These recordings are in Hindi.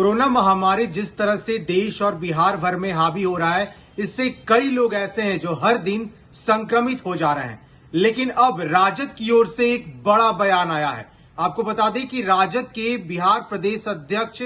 कोरोना महामारी जिस तरह से देश और बिहार भर में हावी हो रहा है, इससे कई लोग ऐसे हैं जो हर दिन संक्रमित हो जा रहे हैं। लेकिन अब राजद की ओर से एक बड़ा बयान आया है। आपको बता दें कि राजद के बिहार प्रदेश अध्यक्ष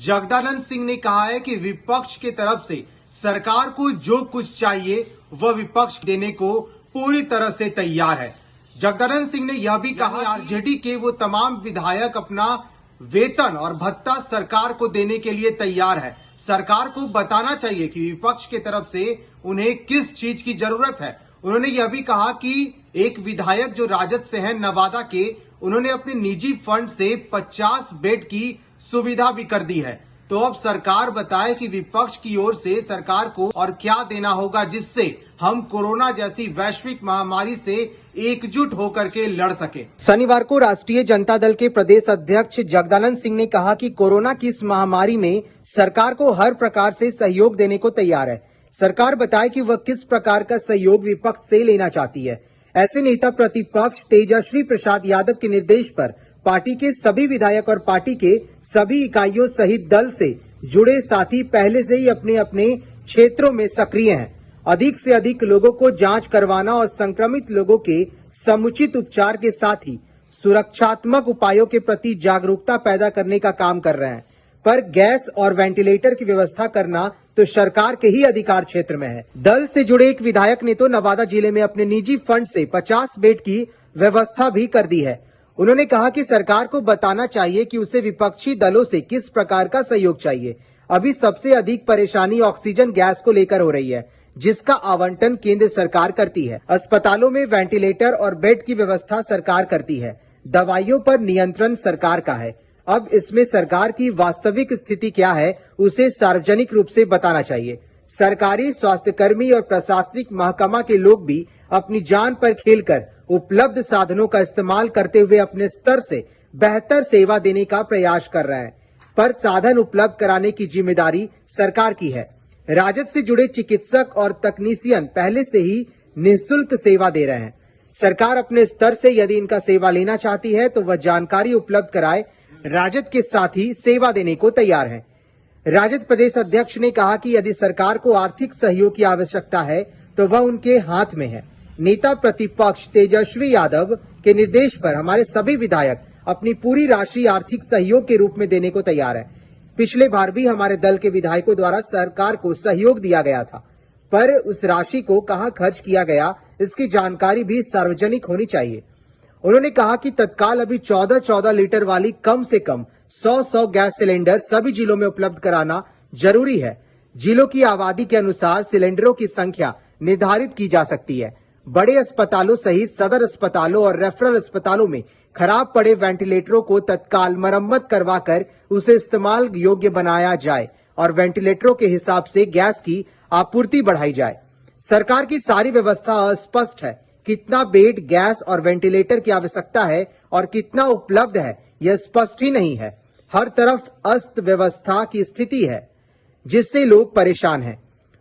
जगदानंद सिंह ने कहा है कि विपक्ष के तरफ से सरकार को जो कुछ चाहिए वह विपक्ष देने को पूरी तरह से तैयार है। जगदानंद सिंह ने यह भी कहा आरजेडी के वो तमाम विधायक अपना वेतन और भत्ता सरकार को देने के लिए तैयार है। सरकार को बताना चाहिए कि विपक्ष के तरफ से उन्हें किस चीज की जरूरत है। उन्होंने यह भी कहा कि एक विधायक जो राजद से हैं नवादा के, उन्होंने अपने निजी फंड से 50 बेड की सुविधा भी कर दी है। तो अब सरकार बताए कि विपक्ष की ओर से सरकार को और क्या देना होगा जिससे हम कोरोना जैसी वैश्विक महामारी से एकजुट होकर के लड़ सके। शनिवार को राष्ट्रीय जनता दल के प्रदेश अध्यक्ष जगदानंद सिंह ने कहा कि कोरोना की इस महामारी में सरकार को हर प्रकार से सहयोग देने को तैयार है। सरकार बताए कि वह किस प्रकार का सहयोग विपक्ष से लेना चाहती है। ऐसे नेता प्रतिपक्ष तेजस्वी प्रसाद यादव के निर्देश पर पार्टी के सभी विधायक और पार्टी के सभी इकाइयों सहित दल से जुड़े साथी पहले से ही अपने अपने क्षेत्रों में सक्रिय हैं। अधिक से अधिक लोगों को जांच करवाना और संक्रमित लोगों के समुचित उपचार के साथ ही सुरक्षात्मक उपायों के प्रति जागरूकता पैदा करने का काम कर रहे हैं। पर गैस और वेंटिलेटर की व्यवस्था करना तो सरकार के ही अधिकार क्षेत्र में है। दल से जुड़े एक विधायक ने तो नवादा जिले में अपने निजी फंड से 50 बेड की व्यवस्था भी कर दी है। उन्होंने कहा कि सरकार को बताना चाहिए कि उसे विपक्षी दलों से किस प्रकार का सहयोग चाहिए। अभी सबसे अधिक परेशानी ऑक्सीजन गैस को लेकर हो रही है, जिसका आवंटन केंद्र सरकार करती है। अस्पतालों में वेंटिलेटर और बेड की व्यवस्था सरकार करती है। दवाइयों पर नियंत्रण सरकार का है। अब इसमें सरकार की वास्तविक स्थिति क्या है उसे सार्वजनिक रूप से बताना चाहिए। सरकारी स्वास्थ्यकर्मी और प्रशासनिक महकमा के लोग भी अपनी जान पर खेलकर उपलब्ध साधनों का इस्तेमाल करते हुए अपने स्तर से बेहतर सेवा देने का प्रयास कर रहे हैं। पर साधन उपलब्ध कराने की जिम्मेदारी सरकार की है। राजद से जुड़े चिकित्सक और तकनीशियन पहले से ही निःशुल्क सेवा दे रहे हैं। सरकार अपने स्तर से यदि इनका सेवा लेना चाहती है तो वह जानकारी उपलब्ध कराए। राजद के साथ ही सेवा देने को तैयार है। राजद प्रदेश अध्यक्ष ने कहा कि यदि सरकार को आर्थिक सहयोग की आवश्यकता है तो वह उनके हाथ में है। नेता प्रतिपक्ष तेजस्वी यादव के निर्देश पर हमारे सभी विधायक अपनी पूरी राशि आर्थिक सहयोग के रूप में देने को तैयार है। पिछले बार भी हमारे दल के विधायकों द्वारा सरकार को सहयोग दिया गया था, पर उस राशि को कहां खर्च किया गया इसकी जानकारी भी सार्वजनिक होनी चाहिए। उन्होंने कहा कि तत्काल अभी 14-14 लीटर वाली कम से कम 100 गैस सिलेंडर सभी जिलों में उपलब्ध कराना जरूरी है। जिलों की आबादी के अनुसार सिलेंडरों की संख्या निर्धारित की जा सकती है। बड़े अस्पतालों सहित सदर अस्पतालों और रेफरल अस्पतालों में खराब पड़े वेंटिलेटरों को तत्काल मरम्मत करवाकर उसे इस्तेमाल योग्य बनाया जाए और वेंटिलेटरों के हिसाब से गैस की आपूर्ति बढ़ाई जाए। सरकार की सारी व्यवस्था अस्पष्ट है। कितना बेड, गैस और वेंटिलेटर की आवश्यकता है और कितना उपलब्ध है यह स्पष्ट ही नहीं है। हर तरफ अस्त व्यवस्था की स्थिति है जिससे लोग परेशान हैं।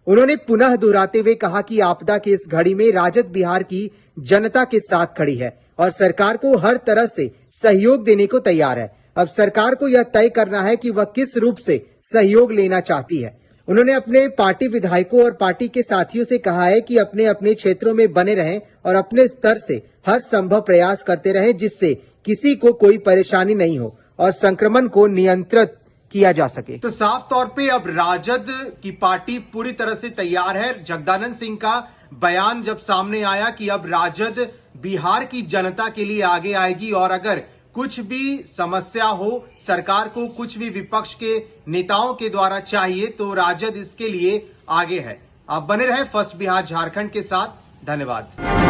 उन्होंने पुनः दोहराते हुए कहा कि आपदा की इस घड़ी में राजद बिहार की जनता के साथ खड़ी है और सरकार को हर तरह से सहयोग देने को तैयार है। अब सरकार को यह तय करना है कि वह किस रूप से सहयोग लेना चाहती है। उन्होंने अपने पार्टी विधायकों और पार्टी के साथियों से कहा है कि अपने अपने क्षेत्रों में बने रहें और अपने स्तर से हर संभव प्रयास करते रहें जिससे किसी को कोई परेशानी नहीं हो और संक्रमण को नियंत्रित किया जा सके। तो साफ तौर पे अब राजद की पार्टी पूरी तरह से तैयार है। जगदानंद सिंह का बयान जब सामने आया कि अब राजद बिहार की जनता के लिए आगे आएगी और अगर कुछ भी समस्या हो, सरकार को कुछ भी विपक्ष के नेताओं के द्वारा चाहिए तो राजद इसके लिए आगे है। आप बने रहे फर्स्ट बिहार झारखंड के साथ। धन्यवाद।